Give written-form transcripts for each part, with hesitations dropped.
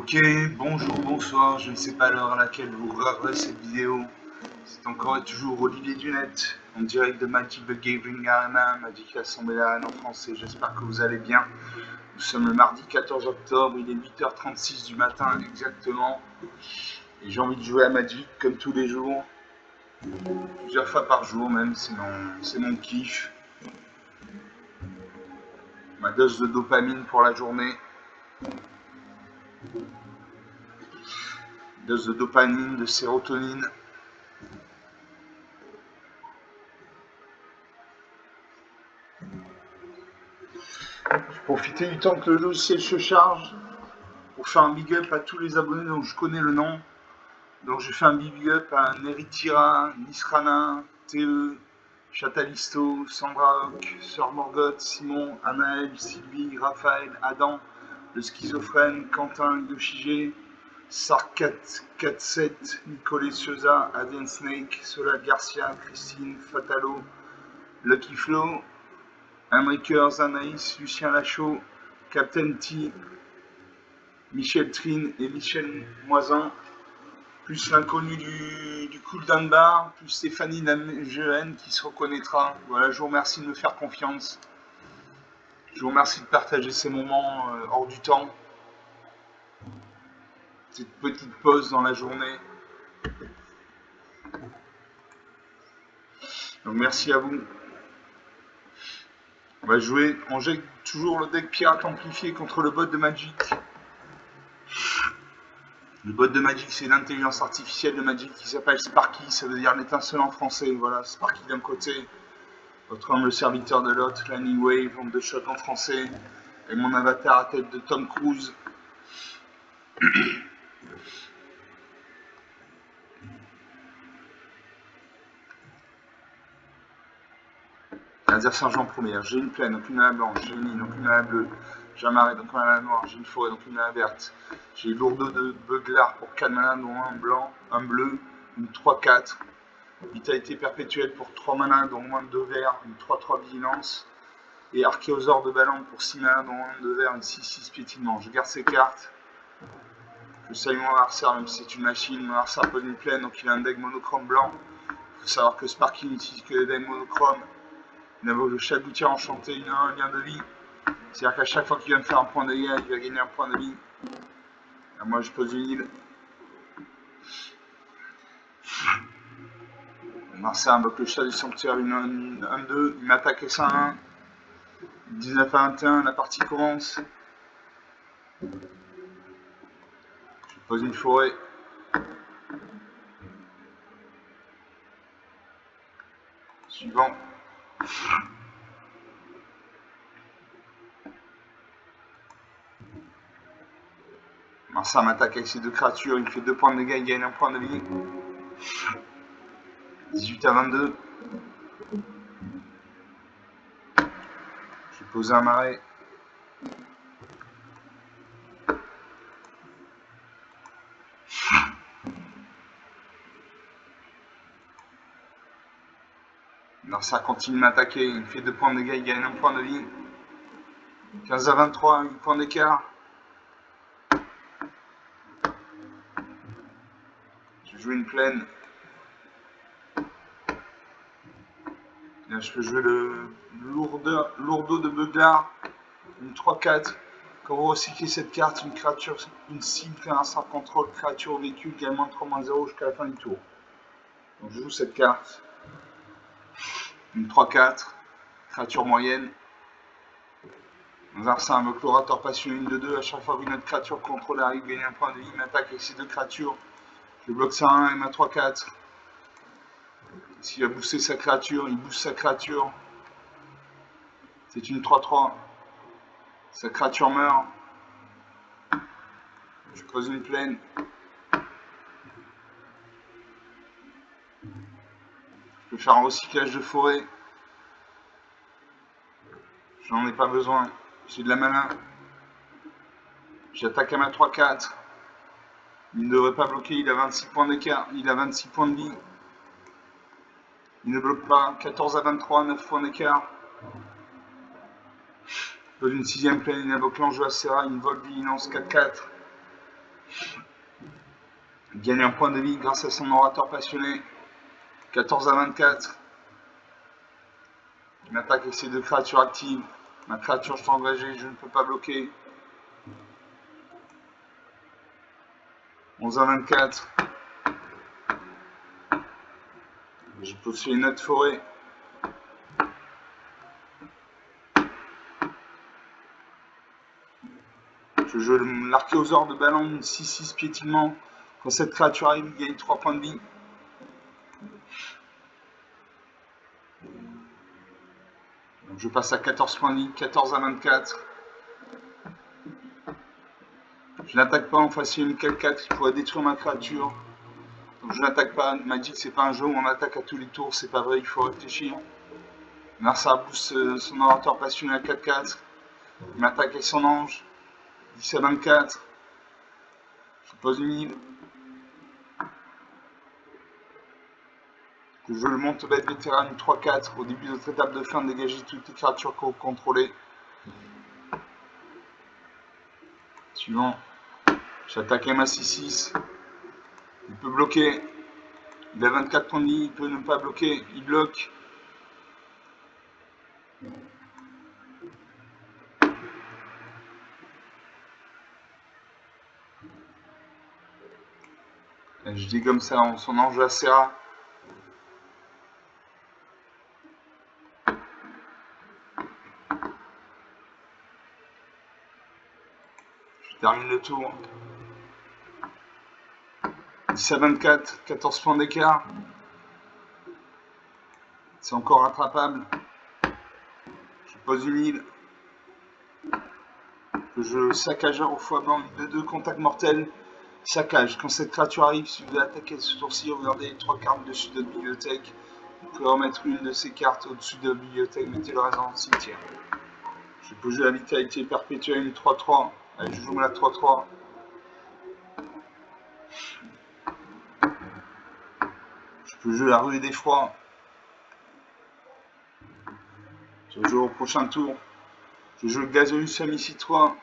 Ok, bonjour, bonsoir, je ne sais pas l'heure à laquelle vous regarderez cette vidéo. C'est encore et toujours Olivier Dunette, en direct de Magic the Gathering Arena, Magic Assembly Arena en français. J'espère que vous allez bien. Nous sommes le mardi 14 octobre, il est 8h36 du matin exactement. Et j'ai envie de jouer à Magic comme tous les jours. Plusieurs fois par jour même, c'est mon kiff. Ma dose de dopamine pour la journée. Dose de dopamine, de sérotonine. Je profiter du temps que le logiciel se charge pour faire un big up à tous les abonnés dont je connais le nom. Donc je fais un big up à Neritira, Nisrana, TE, Chatalisto, Sandra Hock, Sœur Morgoth, Simon, Anaël, Sylvie, Raphaël, Adam, le schizophrène, Quentin, Yoshige, Sark47, Nicolas Souza, Adrien Snake, Solal Garcia, Christine, Fatalo, Lucky Flo, Henrikers, Anaïs, Lucien Lachaud, Captain T, Michel Trine et Michel Moisin, plus l'inconnu du cooldown bar, plus Stéphanie Namjeuen qui se reconnaîtra. Voilà, je vous remercie de me faire confiance. Je vous remercie de partager ces moments hors du temps. Cette petite pause dans la journée. Donc merci à vous. On va jouer, on jette toujours le deck pirate amplifié contre le bot de Magic. Le bot de Magic, c'est l'intelligence artificielle de Magic qui s'appelle Sparky, ça veut dire l'étincelle en français. Voilà, Sparky d'un côté, votre homme le serviteur de l'autre, Lightning Wave, onde de choc en français, et mon avatar à tête de Tom Cruise. Adversaire Jean première, j'ai une plaine, donc une mana blanche, j'ai une ligne, donc une mana bleue, j'ai un marais, donc une mana noire, j'ai une forêt, donc une mana verte, j'ai lourdeau de Beuglar pour 4 mana, dont un blanc, un bleu, une 3-4, vitalité perpétuelle pour 3 mana, dont moins de 2 verts, une 3-3 vigilance, et Archéosaure de Ballon pour 6 mana, dont moins de 2 verts, une 6-6 piétinement. Je garde ces cartes. Je salue mon adversaire, même si c'est une machine. Mon adversaire pose une plaine, donc il a un deck monochrome blanc. Il faut savoir que Sparky n'utilise que les decks monochromes. Il invoque le Chagoutier enchanté, il a un lien de vie. C'est-à-dire qu'à chaque fois qu'il va me faire un point de dégâts, il va gagner un point de vie. Et moi, je pose une île. Mon adversaire invoque le chat du sanctuaire, une 1-2. Il m'attaque et 5-1. 19 à 21, la partie commence. Je pose une forêt. Suivant. Ça m'attaque avec ses deux créatures, il me fait 2 points de dégâts, il gagne 1 point de vie. 18 à 22. Je vais poser un marais. Alors ça continue de m'attaquer, il me fait 2 points de dégâts, il gagne 1 point de vie. 15 à 23, 8 points d'écart. Je joue une plaine. Là, je peux jouer le lourdeau de Beuglar, une 3-4. Quand vous recyclez cette carte, une créature, une cible fait un sort contrôle, créature ou véhicule gagne moins 3-0 jusqu'à la fin du tour. Donc je joue cette carte. Une 3-4, créature moyenne. Mon adversaire invoque l'orateur passionné, une de 2. À chaque fois qu'une autre créature contrôle arrive, gagne 1 point de vie, il m'attaque avec ces 2 créatures. Je bloque ça 1 et ma 3-4. S'il a boosté sa créature, il booste sa créature. C'est une 3-3. Sa créature meurt. Je pose une plaine. Je peux faire un recyclage de forêt. Je n'en ai pas besoin. J'ai de la mana. J'attaque à ma 3-4. Il ne devrait pas bloquer, il a 26 points d'écart. Il a 26 points de vie. Il ne bloque pas. 14 à 23, 9 points d'écart. Je pose une 6ème plaine, il invoque l'enjeu Acera, une vol vigilance 4-4. Il gagne un point de vie grâce à son orateur passionné. 14 à 24. Une attaque avec ses deux créatures actives. Ma créature, je suis engagé, je ne peux pas bloquer. 11 à 24. Je possède une autre forêt. Je joue l'archéosaure de ballon, 6-6 piétinement. Quand cette créature arrive, il gagne 3 points de vie. Donc je passe à 14 points de vie, 14 à 24. Je n'attaque pas en face une 4-4 qui pourrait détruire ma créature. Donc je n'attaque pas. Magic, c'est pas un jeu où on attaque à tous les tours, c'est pas vrai, il faut réfléchir. Narsa booste son orateur passionné à 4-4. Il m'attaque avec son ange. 10 à 24. Je pose une île. Je le monte bête vétéran 3-4. Au début de votre étape de fin, dégagez toutes les créatures que vous contrôlez. Suivant. J'attaque M à 6-6. Il peut bloquer. Il a 24 points de vie. Il peut ne pas bloquer. Il bloque. Je dis comme ça, son ange à Serra. Je termine le tour. 10 à 24, 14 points d'écart. C'est encore rattrapable. Je pose une île. Je saccageur au foie blanc, une 2-2, contact mortel. Saccage. Quand cette créature arrive, si vous attaquez ce tour-ci, regardez les 3 cartes dessus de la bibliothèque. Vous pouvez remettre une de ces cartes au-dessus de la bibliothèque, mettez le reste dans le cimetière. Je peux jouer la vitalité perpétuelle, une 3-3. Allez, je joue la 3-3. Je peux jouer la rue d'effroi. Je joue au prochain tour. Je joue le Gazeus Amicitia,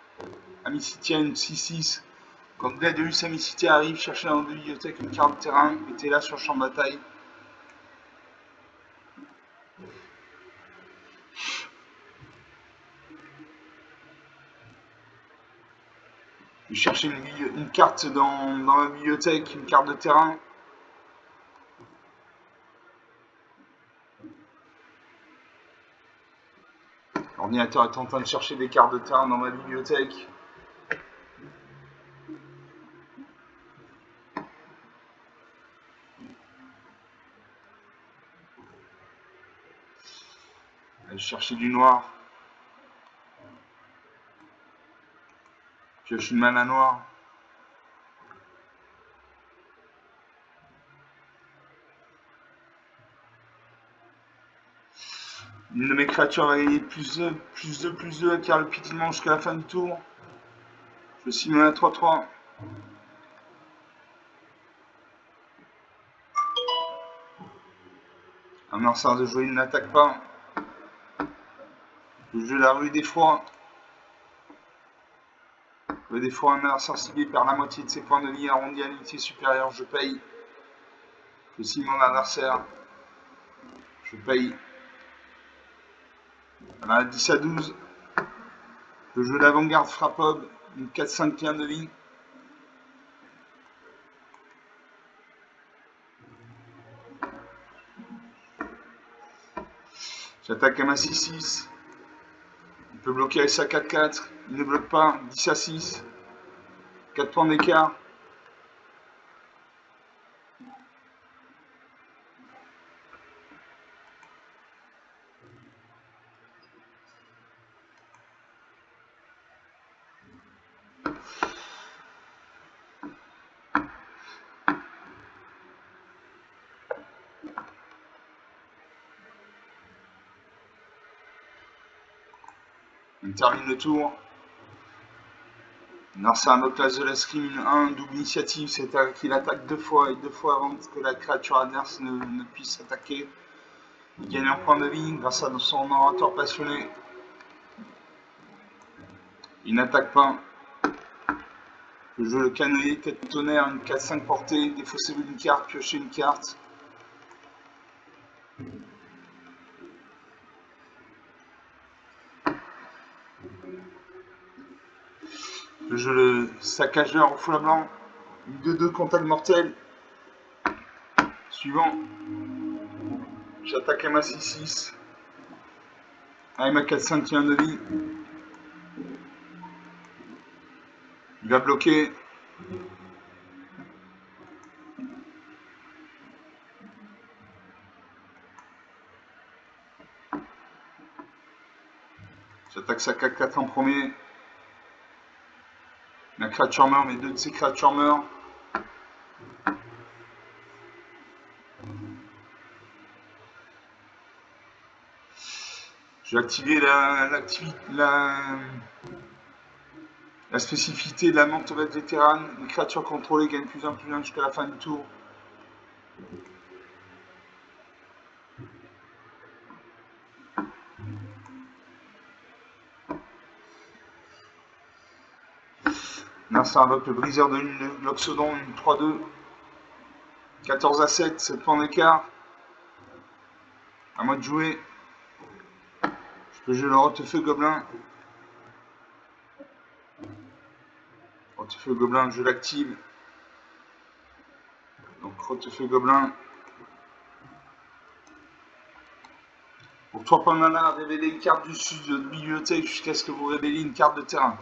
une 6-6. Quand Gladiolus Amicitia arrive, cherchez dans la bibliothèque une carte de terrain, mettez-la sur le champ de bataille. Je cherchez une carte dans la bibliothèque, une carte de terrain. L'ordinateur est en train de chercher des cartes de terrain dans ma bibliothèque. Je cherchais du noir. Pioche une mana noire. Une de mes créatures va gagner plus 2, avec le piétinement jusqu'à la fin du tour. Je signe à 3-3. Un mercenaire de jouer, il n'attaque pas. Je joue la rue d'effroi. Le défaut, un mercenaire ciblé perd la moitié de ses points de vie, arrondi à l'unité supérieure, je paye. Je signe mon adversaire. Je paye. Voilà, 10 à 12. Le jeu d'avant-garde frappe-ob, une 4-5 points de vie. J'attaque à ma 6-6. Il peut bloquer avec sa 4-4. Il ne bloque pas. 10 à 6. 4 points d'écart. On termine le tour. Narsa invoque classe de l'escrime 1, double initiative, c'est-à-dire qu'il attaque 2 fois et 2 fois avant que la créature adverse ne puisse attaquer. Il gagne un point de vie grâce à son orateur passionné. Il n'attaque pas. Je joue le canoë, tête de tonnerre, une 4-5 portée, défausser une carte, piocher une carte. Je joue le saccageur au foulard blanc, une 2-2 contact mortel. Suivant, j'attaque à ma 6-6. Avec ma 4-5 qui a un demi. Il va bloquer. J'attaque sa 4-4 en premier. Ma créature meurt, mes deux de ses créatures meurent. Je vais activer la spécificité de la menthe vétérane. Les créatures contrôlées gagnent plus 1 jusqu'à la fin du tour. Merci, invoque le briseur de lune, l'Oxodon, une 3-2. 14 à 7, 7 points d'écart. À moi de jouer. Je peux jouer le Rotefeu Gobelin. Rotefeu Gobelin, je l'active. Donc Rotefeu Gobelin. Pour 3 points de mana, révélez une carte du sud de bibliothèque jusqu'à ce que vous révéliez une carte de terrain.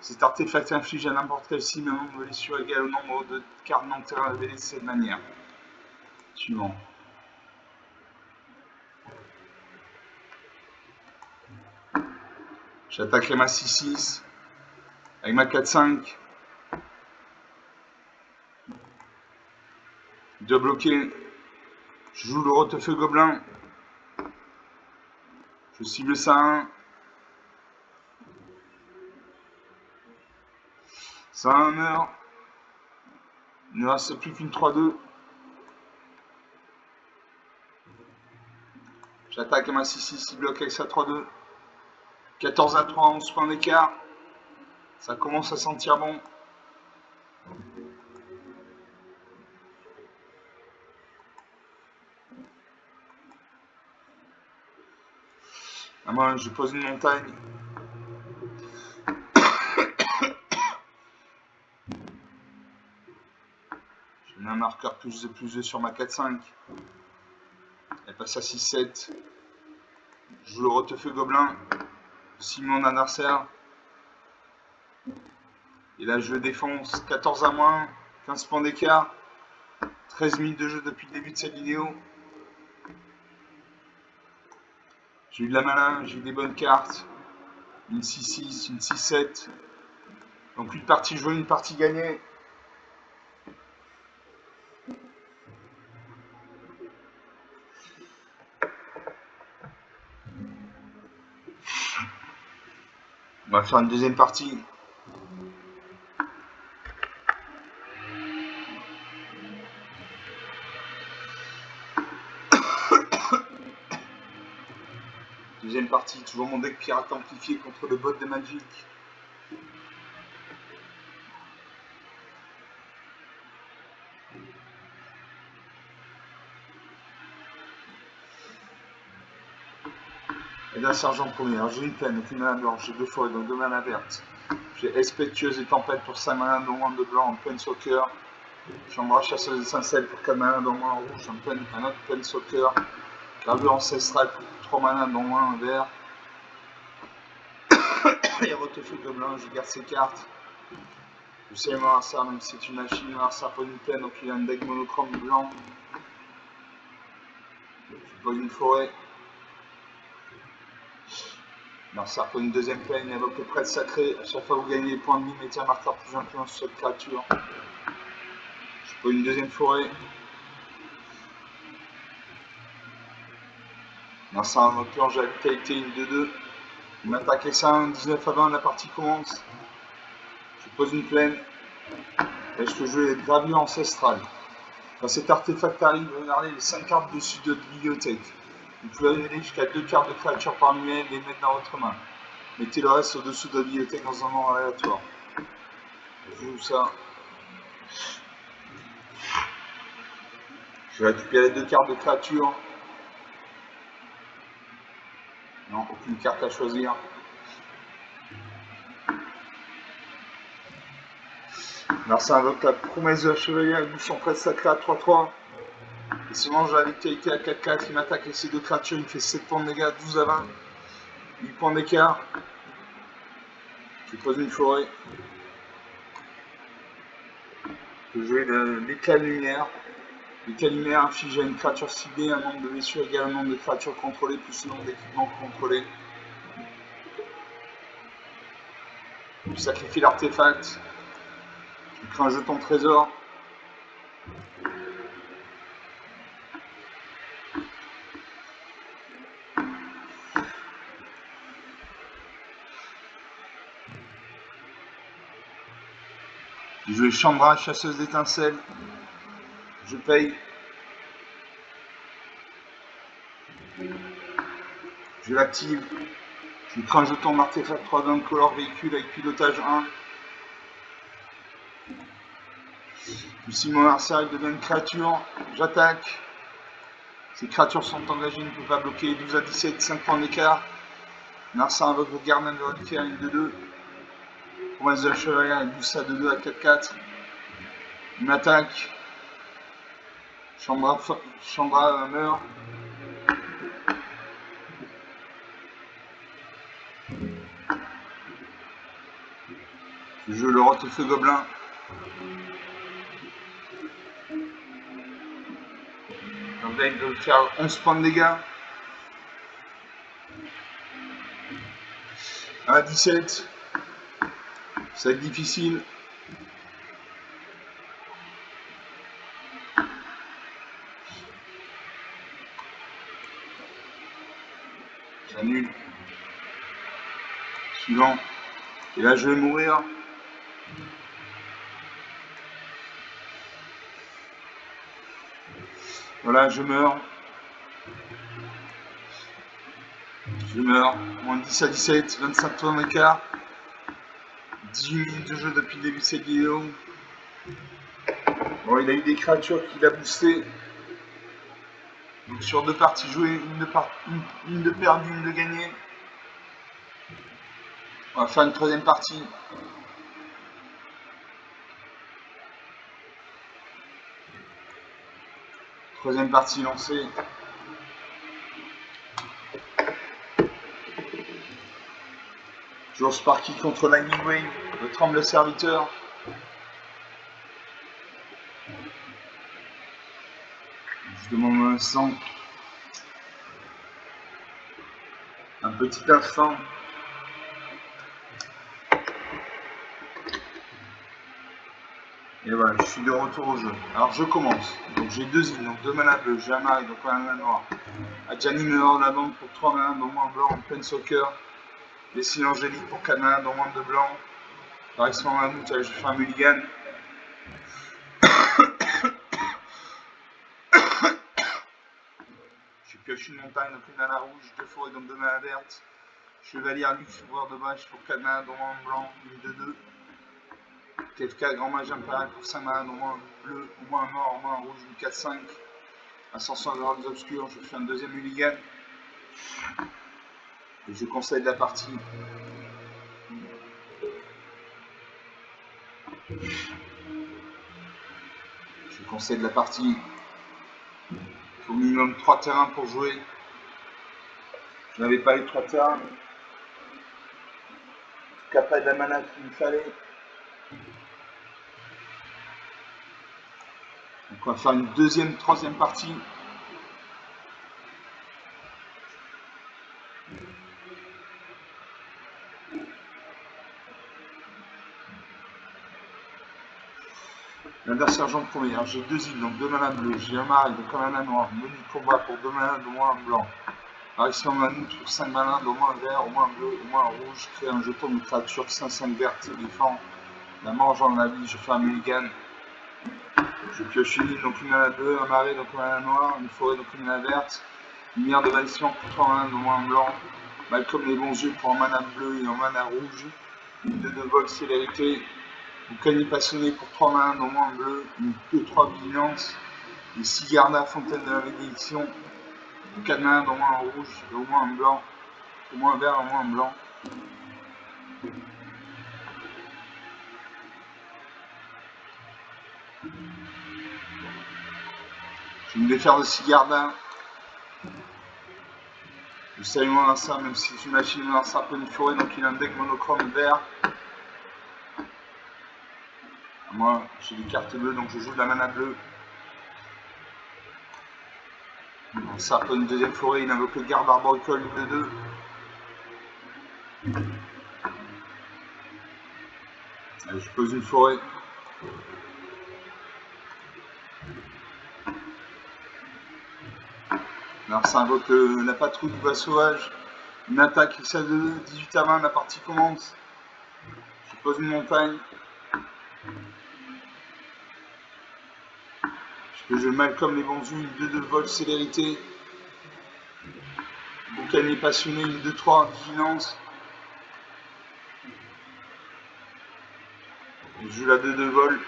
Cet artefact inflige à n'importe quel cible un nombre de blessures égal au nombre de cartes non terrain révélées de cette manière. Suivant. J'attaquerai ma 6-6 avec ma 4-5. Il doit bloquer. Je joue le Rotefeu Gobelin. Je cible ça à 1. Ça a 1 meurt. Il ne reste plus qu'une 3-2. J'attaque à ma 6-6, il bloque avec sa 3-2. 14 à 3, 11 points d'écart. Ça commence à sentir bon. À moi, je pose une montagne. Je mets un marqueur plus 2 sur ma 4-5. Elle passe à 6-7. Je joue le Rotefeu Gobelin. Je cible mon adversaire. Et là, je défonce. 14 à moins. 15 points d'écart. 13 minutes de jeu depuis le début de cette vidéo. J'ai eu de la malin, j'ai eu des bonnes cartes. Une 6-6, une 6-7. Donc une partie jouée, une partie gagnée. On va faire une deuxième partie. Deuxième partie, toujours mon deck pirate amplifié contre le bot de Magic. Et là, sergent premier. Alors, j'ai une plaine, donc une mana blanche, j'ai 2 forêts, donc 2 mana vertes. J'ai Expectueuse et Tempête pour 5 mana, dont 1 de blanc en pleine soccer. Chambre chasseuse d'étincelles pour 4 mana, dont 1 en rouge, un autre pleine soccer. Gravure ancestrale pour 3 mana, dont 1 en vert. Et Rotefeu Gobelin, je garde ces cartes. Je sais mon adversaire, même si c'est une machine, mon adversaire pose une plaine, donc il a un deck monochrome blanc. Je pose une forêt. L'adversaire pose une deuxième plaine, il invoque le prêtre sacré. À chaque fois que vous gagnez des points de vie, mettez un marqueur plus influent sur cette créature. Je pose une deuxième forêt. L'adversaire invoque l'ange à vitalité, une 2-2. Il m'attaque les 5, 19 à 20, la partie commence. Je pose une plaine. Et je peux jouer les gravures ancestrales. Quand cet artefact arrive, regardez les 5 cartes dessus de votre bibliothèque. Vous pouvez révéler jusqu'à 2 cartes de créatures parmi elles et les mettre dans votre main. Mettez le reste au-dessous de la bibliothèque dans un ordre aléatoire. Je joue ça. Je vais récupérer 2 cartes de créature. Non, aucune carte à choisir. Alors ça invoque la promesse de la chevalier avec bouchon prêtre sacré à 3-3. Et sinon j'ai la vitalité à 4-4, il m'attaque avec ses 2 créatures, il me fait 7 points de dégâts, 12 à 20. 8 points d'écart. Je pose une forêt. Je vais jouer l'éclat de lumière. L'éclat de lumière inflige à une créature ciblée un nombre de blessures égal au nombre de créatures contrôlées plus le nombre d'équipements contrôlés. Je sacrifie l'artefact. Je crée un jeton trésor. Je vais Chandra, chasseuse d'étincelles. Je paye. Je l'active. Je crée un jeton d'artefact 3 d'un color véhicule avec pilotage 1. Si mon adversaire devient une créature, j'attaque. Ces créatures sont engagées, il ne peut pas bloquer. 12 à 17, 5 points d'écart. Narsa invoque le gardien de Redfair, une 2-2. Promesse de la chevalière, elle booste ça de 2 à 4-4. Il m'attaque. Chandra meurt. Je joue le Rotefeu Gobelin. Donc là, il doit faire 11 points de dégâts. À 17. Ça va être difficile. J'annule. Suivant. Et là, je vais mourir. Voilà, je meurs. Je meurs. Moins 10 à 17, 25 points d'écart. 18 minutes de jeu depuis le début de cette vidéo. Bon, il a eu des créatures qu'il a boosté. Donc sur 2 parties jouées, une de perdue, une de gagnée. On va faire une 3e partie. Troisième partie lancée. Toujours Sparky contre Lightning Wave. Le tremble serviteur. Je demande un instant. Un petit instant. Et voilà, je suis de retour au jeu. Alors je commence. Donc j'ai 2 îles, donc 2 mana bleus, j'ai un mari, donc un mana noir. Adjani me hors la bande pour 3 mana, dont moins blanc, pleine soccer. Les signes angéliques pour 4 mana, dont moins de blanc. Parissement Mammouth, je fais un mulligan. Je pioche une montagne, donc une mana rouge, 2 forêts, donc 2 mana vertes. Chevalier luxe, pouvoir de bâche pour 4 mana, dont moins blanc, une de 2. Kefka, grand mage impérial pour 5 mana, au moins bleu, au moins mort, au moins rouge, une 4-5. Ascension des obscurs, je fais un 2e mulligan. Et je conseille la partie. Je conseille la partie. Il faut au minimum 3 terrains pour jouer. Je n'avais pas les 3 terrains. En tout cas, pas de la mana qu'il me fallait. Donc on va faire une 2e, 3e partie. L'adversaire en premier. J'ai 2 îles, donc 2 mana bleus. J'ai un mari, donc un mana noir. Menu de combat pour 2 mana, au moins un blanc. Apparition Mammouth pour 5 mana, au moins un vert, au moins un bleu, au moins un rouge. Crée un jeton de créature 5-5 verte, défend. La mange en la vie, je fais un mulligan. Je pioche une île, donc une mana bleue, un marais, donc un mana noir, une forêt, donc une mana verte. Lumière de bannissement pour 3 mana, au moins un blanc. Malcolm les bons yeux pour un mana bleu et un mana rouge. Une de vol célérité. Boucanier passionné pour 3 mains, au moins en bleu, une 2-3 vigilance, et Sigarda, fontaine de la bénédiction, 4 mains, au moins en rouge, et au moins en blanc, au moins en vert, au moins en blanc. J'ai une défaire de Sigarda. Je salue mon lanceur, même si c'est une machine, mon lanceur peut une forêt, donc il a un deck monochrome vert. Moi, j'ai des cartes bleues, donc je joue de la mana bleue. Ça peut une deuxième forêt, il invoque le garde arboricole de 2. Allez, je pose une forêt. Alors ça invoque la patrouille du bois sauvage. Une attaque XL de 2, 18 à 20, la partie commence. Je pose une montagne. Je joue mal comme les bons une 2-2 vol célérité. Boucanier passionné, une 2-3 vigilance. Je joue la 2-2 vol.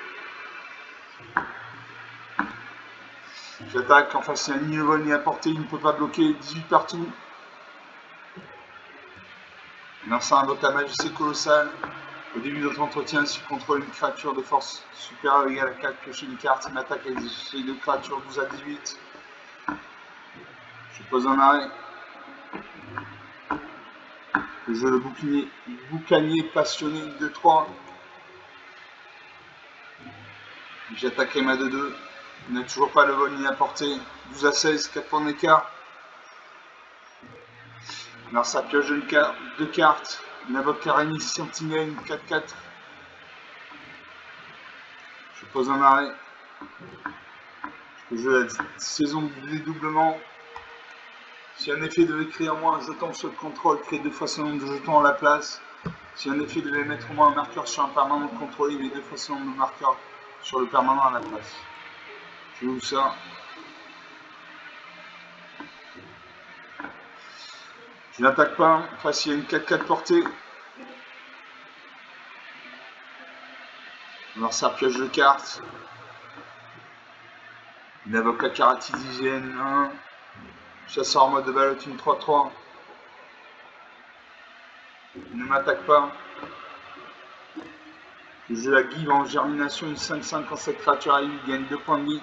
J'attaque, en face il n'y a ni le vol ni la portée, il ne peut pas bloquer, 18 partout. Lancer invoque la magie, c'est colossal. Au début de notre entretien, si je contrôle une créature de force supérieure ou égale à 4, piocher une carte, il m'attaque avec ces deux créatures 12 à 18. Je pose un arrêt. Je joue le boucanier passionné 2-3. J'attaquerai ma 2-2. Il n'a toujours pas le vol ni la portée. 12 à 16, 4 points d'écart. Alors ça pioche deux cartes. Il invoque Karani Sentinelle 4-4. Je pose un arrêt. Je joue la saison de dédoublement. Si un effet devait créer au moins un jeton sur le contrôle, crée 2 fois ce nombre de jetons à la place. Si un effet devait mettre au moins un marqueur sur un permanent contrôlé, il met 2 fois ce nombre de marqueurs sur le permanent à la place. Je joue ça. Je n'attaque pas. Enfin, s'il y a une 4-4 portée. Alors ça pioche de cartes. Il invoque la karatisigène 1. Chasseur en mode de ballotte une 3-3. Il ne m'attaque pas. Je joue la give en germination une 5-5 quand cette créature arrive, il gagne 2 points de vie.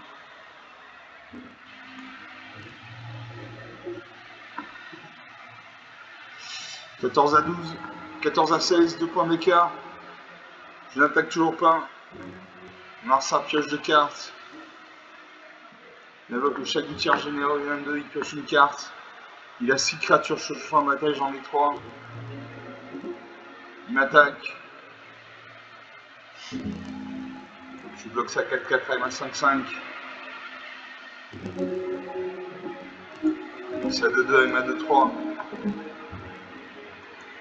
« 14 à 12, 14 à 16, 2 points d'écart. Je n'attaque toujours pas. Marsa pioche de cartes. Il invoque le chagoutière généreux 22, il pioche une carte. Il a 6 créatures sur le champ de bataille, j'en ai 3. Il m'attaque. Je bloque ça 4-4 avec ma 5-5. C'est à 2-2 avec ma 2-3.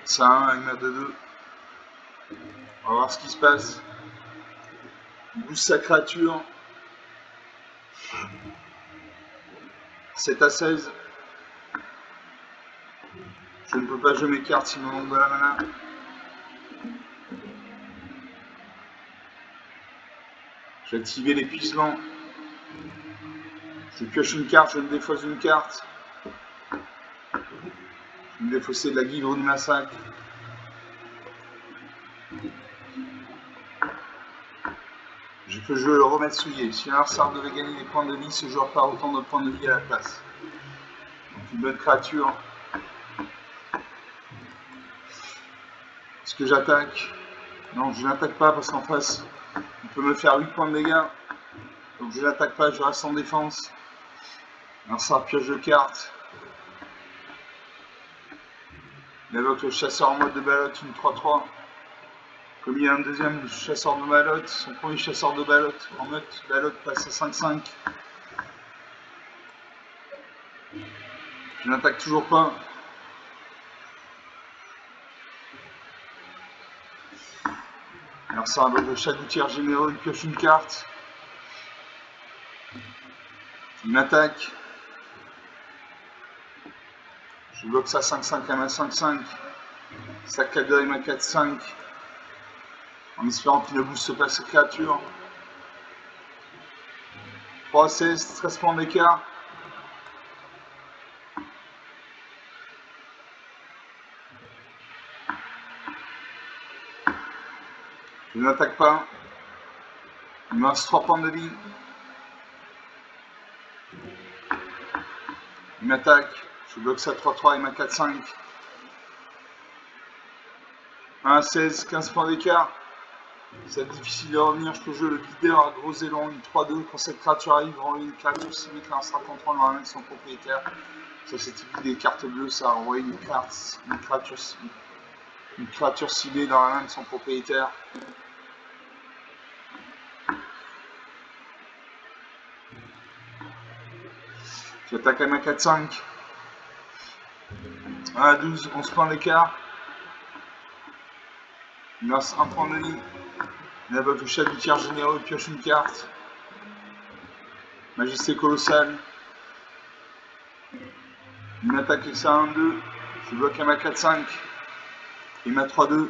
C'est à 1 avec ma 2-2. On va voir ce qui se passe. Il booste sa créature. 7 à 16. Je ne peux pas jouer mes cartes s'il me manque de la mana. Je vais activer l'épuisement. Je pioche une carte, je me défausse une carte. Je vais me défausser de la guivre du massacre. Je peux jouer le remède souillé. Si un Arsar devait gagner des points de vie, ce joueur perd autant de points de vie à la place. Donc une bonne créature. Est-ce que j'attaque? Non, je n'attaque pas parce qu'en face, il peut me faire 8 points de dégâts. Donc je n'attaque pas, je reste en défense. Arsar pioche de cartes. Il invoque le chasseur en mode de ballotte, une 3-3. Comme il y a un deuxième chasseur de ballotte, son premier chasseur de ballotte en mode ballotte passe à 5-5. Je n'attaque toujours pas. Alors ça invoque le chagoutière généreux, il pioche une carte. Il m'attaque. Je bloque ça 5-5 à ma 5-5. Ça 4-2 avec ma 4-5. En espérant qu'il ne booste pas ses créatures. 3, 16, 13 points d'écart. Je n'attaque pas. Il me reste 3 points de vie. Il m'attaque. Je bloque ça 3-3 et ma 4-5. 1, 16, 15 points d'écart. C'est difficile de revenir, je peux jouer le leader à gros élan, une 3-2, quand cette créature arrive, renvoyer une créature ciblée qui lancera contrôle dans la main de son propriétaire. Ça c'est typique des cartes bleues, ça renvoie une créature ciblée dans la main de son propriétaire. J'attaque à ma 4-5. 1 à 12, 11 points d'écart. Il me reste 1 point de vie. Il n'a pas touché à du tiers généreux, il pioche une carte. Majesté colossale. Il m'attaque avec ça 1-2. Je bloque à ma 4-5. Et ma 3-2.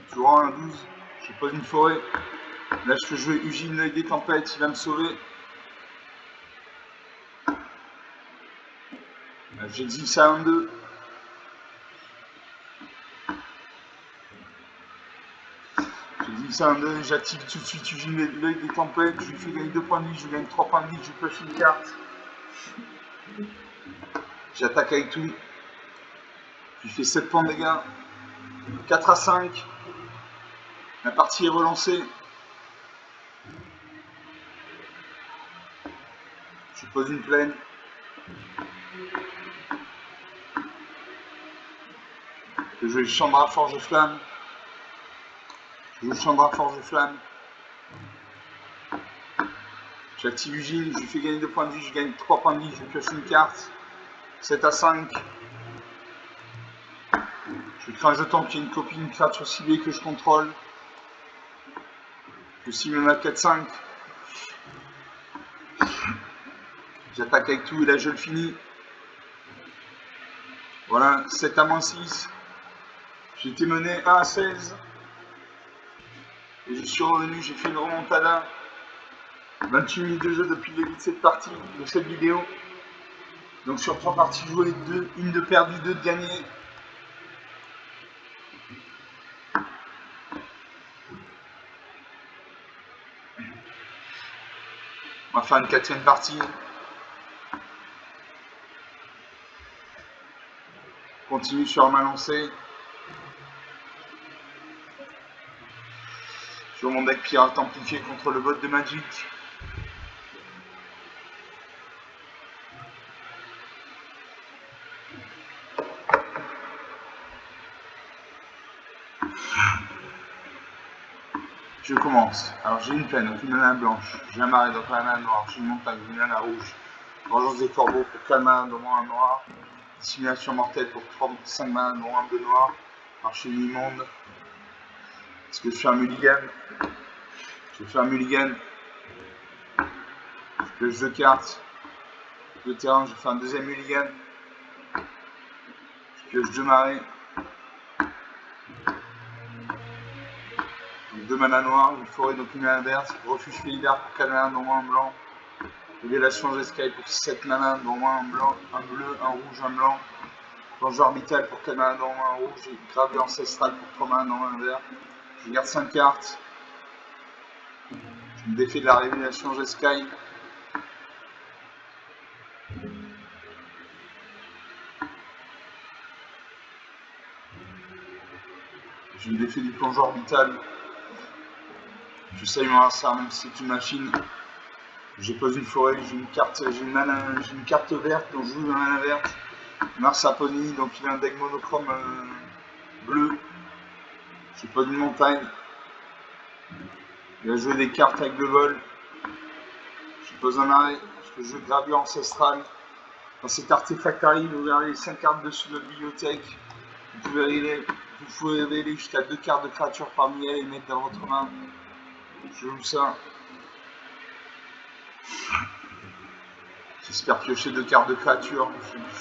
Toujours 1 à 12. Je pose une forêt. Là je peux jouer Ugine, l'œil des tempêtes, il va me sauver. J'exile ça 1-2. J'exile ça 1-2, j'active tout de suite Ugine, l'œil des tempêtes, je lui fais gagner 2 points de vie, je lui gagne 3 points de vie, je pioche une carte. J'attaque avec tout. Je lui fais 7 points de dégâts. 4 à 5. La partie est relancée. Je pose une plaine. Je joue chambre à forge flamme. Je joue chambre à forge flamme. J'active Ugine, je lui fais gagner 2 points de vie, je gagne 3 points de vie, je pioche une carte. 7 à 5. Je crée un jeton qui est une copie d'une créature ciblée que je contrôle. Je cible ma 4-5. J'attaque avec tout et là je le finis. Voilà, 7 à -6. J'ai été mené 1 à 16. Et je suis revenu, j'ai fait une remontada. 28 minutes de jeu depuis le début de cette partie, de cette vidéo. Donc sur 3 parties jouées, une de perdue, 2 de gagnée. On va faire une 4e partie. Continue sur ma lancée. Sur mon deck pirate amplifié contre le bot de Magic. Je commence. Alors j'ai une plaine, donc une mana blanche. J'ai un marais, donc un mana noir. J'ai une montagne, une mana rouge. Vengeance des corbeaux pour 4 mana, dont un noir. Dissimulation mortelle pour 5 mana, dont un bleu noir. Marché immonde. Est-ce que je fais un mulligan? Je vais faire un mulligan. Je pioche 2 cartes. De terrain, je vais faire un deuxième mulligan. Je pioche 2 marées. 2 mana noirs, une forêt, donc une mana verte. Refuge félidaire pour 4 mana, dont un blanc. Révélation Jeskai pour 7 mana, dont un blanc, un bleu, un rouge, un blanc. Plonge orbital pour 4 mana, dont un rouge. Et gravure ancestrale pour 3 mana, dont un vert. Je garde 5 cartes. Je me défais de la révélation Jeskai. Je me défais du plonge orbital. Je sais mon insert, même si c'est une machine. Je pose une forêt, j'ai une carte verte, donc je joue une mana verte. Mars Apony, donc il a un deck monochrome bleu. Je pose une montagne. Il va jouer des cartes avec le vol. Je pose un arrêt. Je peux jouer gravure ancestrale. Quand cet artefact arrive, vous regardez les 5 cartes dessus de votre bibliothèque. Vous pouvez révéler jusqu'à 2 cartes de créatures parmi elles et mettre dans votre main. Je joue ça. J'espère piocher 2 cartes de créatures.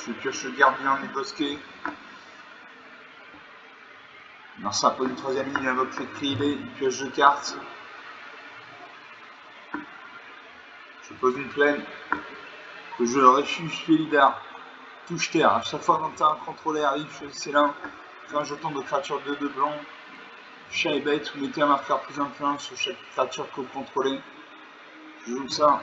Je pioche le gardien des bosquets. Alors ça pour une troisième ligne, invoque les privés, une pioche de cartes. Je pose une plaine. Que je réfugie Félidar. Touche terre. À chaque fois qu'un un contrôleur arrive, choisissez l'un. Faites un jeton de créature 2 blanc. Chat et bête, vous mettez un marqueur +1/+1 sur chaque créature que vous contrôlez. Je joue ça.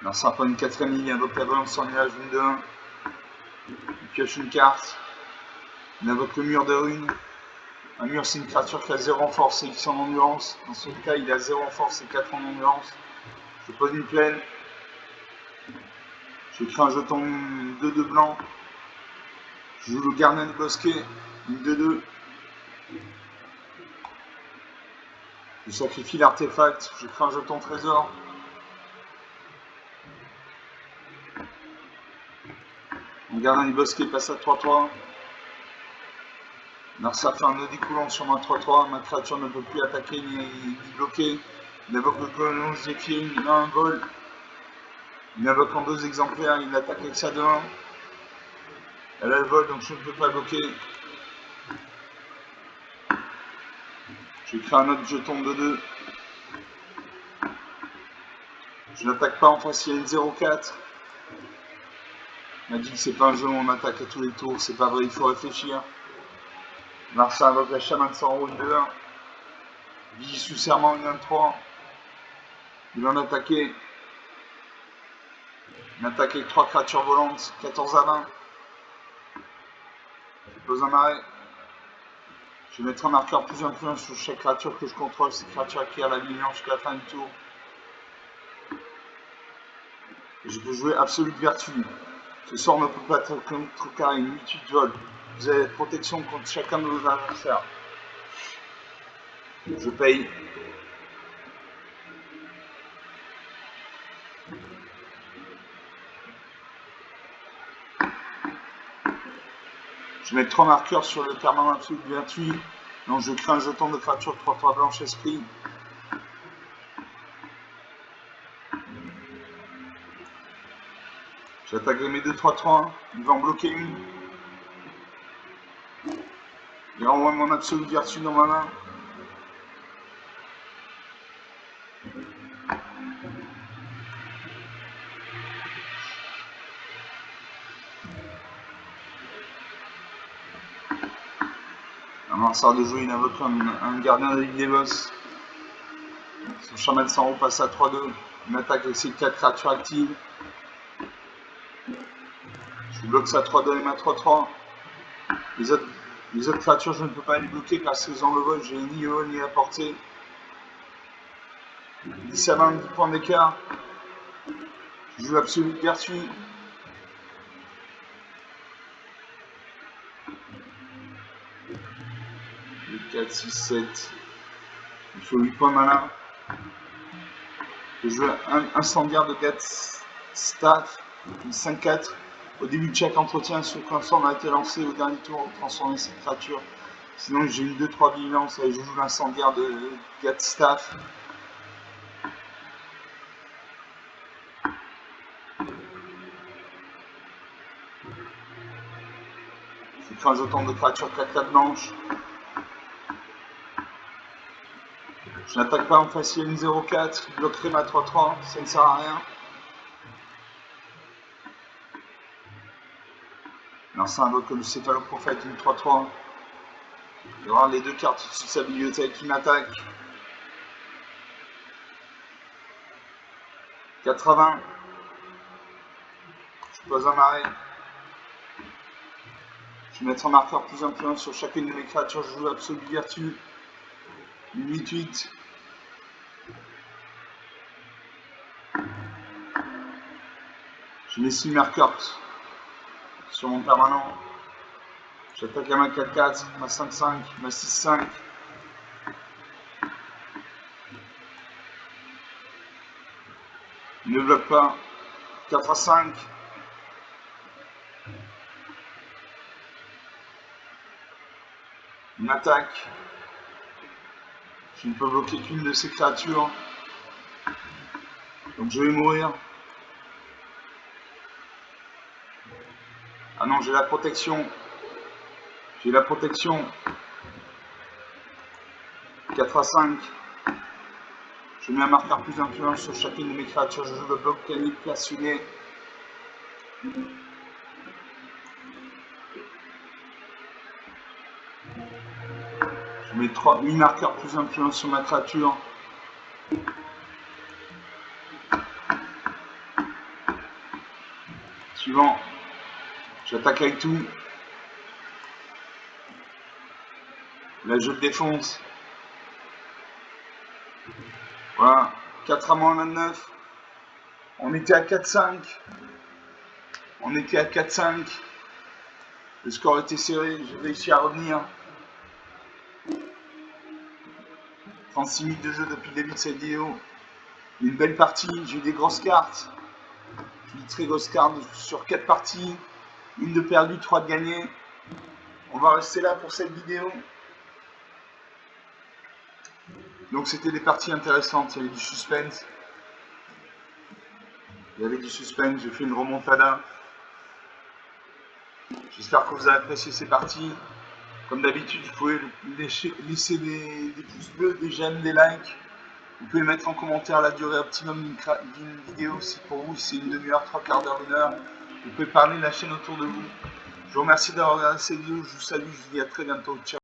Alors ça prend une quatrième ligne, invoque la balance en nuage 1/1. Il pioche une carte. Il invoque le mur de runes. Un mur, c'est une créature qui a 0 en force et X en endurance. Dans ce cas, il a 0 en force et 4 en endurance. Je pose une plaine. Je crée un jeton 2/2 blanc. Je joue le gardien du bosquet. Une 2/2. Je sacrifie l'artefact. Je crée un jeton trésor. Mon gardien du bosquet passe à 3/3. Narsa fait un nœud découlant sur ma 3/3. Ma créature ne peut plus attaquer ni bloquer. Il invoque le colon Zéphyr. Il a un vol. Il invoque en 2 exemplaires. Il attaque avec sa 2/1. Elle a le vol, donc je ne peux pas bloquer. Je crée un autre jeton 2/2. Je n'attaque pas en face, il y a une 0/4. On m'a dit que c'est pas un jeu où on attaque à tous les tours, c'est pas vrai, il faut réfléchir. Narsa invoque la chamane sans roule 2/1. Vigie sous serment une 1/3. Il va m'attaquer. Il m'attaque avec 3 créatures volantes, 14/20. Je pose un arrêt. Je vais mettre un marqueur +1/+1 sur chaque créature que je contrôle. Cette créature acquiert la vie jusqu'à la fin du tour. Je peux jouer Absolute Vertu. Ce sort ne peut pas être contrecarré, une 8/8 vol. Vous avez protection contre chacun de vos adversaires. Je paye. Je mets 3 marqueurs sur le permanent Absolute Vertu. Donc je crée un jeton de créature 3/3 blanche esprit. J'attaque mes 2/3/3. Il va en bloquer une. Il renvoie mon Absolute Vertu dans ma main. Un lanceur de jouer, il invoque un gardien de la Ligue des Boss. Son chaman sans roue passe à 3/2. Il m'attaque avec ses 4 créatures actives. Je bloque sa 3/2 et ma 3/3. Les autres créatures, je ne peux pas les bloquer parce qu'elles ont le vol. J'ai ni le vol ni la portée. 10 à 20, 10 points d'écart. Je joue Absolute Vertu. 4, 6, 7. Il faut 8 points malin. Je joue un incendiaire de 4 staff, 5-4. Au début de chaque entretien, ce qu'un a été lancé au dernier tour, transformer cette créature. Sinon, j'ai une 2-3 vigilance et je joue l'incendiaire de 4 staff. Je crée un jeton de créature 4 blanche. Je n'attaque pas en face, il y a une 0/4. Je bloquerai ma 3/3, ça ne sert à rien. Alors ça invoque le céphaloprophète, une 3/3. Il y aura les 2 cartes au-dessus de sa bibliothèque qui m'attaquent. 80. Je pose un arrêt. Je vais mettre un marqueur +1/+1 sur chacune de mes créatures. Je joue Absolute Vertu. Une 8/8. Je mets 6 marqueurs sur mon permanent. J'attaque à ma 4/4, ma 5/5, ma 6/5. Il ne bloque pas. 4/5. Il m'attaque. Je ne peux bloquer qu'une de ces créatures. Donc je vais mourir. Ah non, j'ai la protection. J'ai la protection. 4 à 5. Je mets un marqueur plus influence sur chacune de mes créatures. Je joue le bloc volcanique classifié. Je mets 8 marqueurs plus influence sur ma créature. Suivant. J'attaque avec tout. Là, je le défonce. Voilà. 4 à moins 29. On était à 4-5. On était à 4-5. Le score était serré. J'ai réussi à revenir. 36 minutes de jeu depuis le début de cette vidéo. Une belle partie. J'ai eu des grosses cartes. J'ai eu des très grosses cartes sur 4 parties. Une de perdue, 3 de gagnée. On va rester là pour cette vidéo. Donc c'était des parties intéressantes. Il y avait du suspense. J'ai fait une remontada. J'espère que vous avez apprécié ces parties. Comme d'habitude, vous pouvez laisser des pouces bleus, des j'aime, des likes. Vous pouvez mettre en commentaire la durée optimum d'une vidéo. Si pour vous c'est une demi-heure, 3/4 d'heure, 1 heure. Vous pouvez parler de la chaîne autour de vous. Je vous remercie d'avoir regardé cette vidéo. Je vous salue. Je vous dis à très bientôt. Ciao.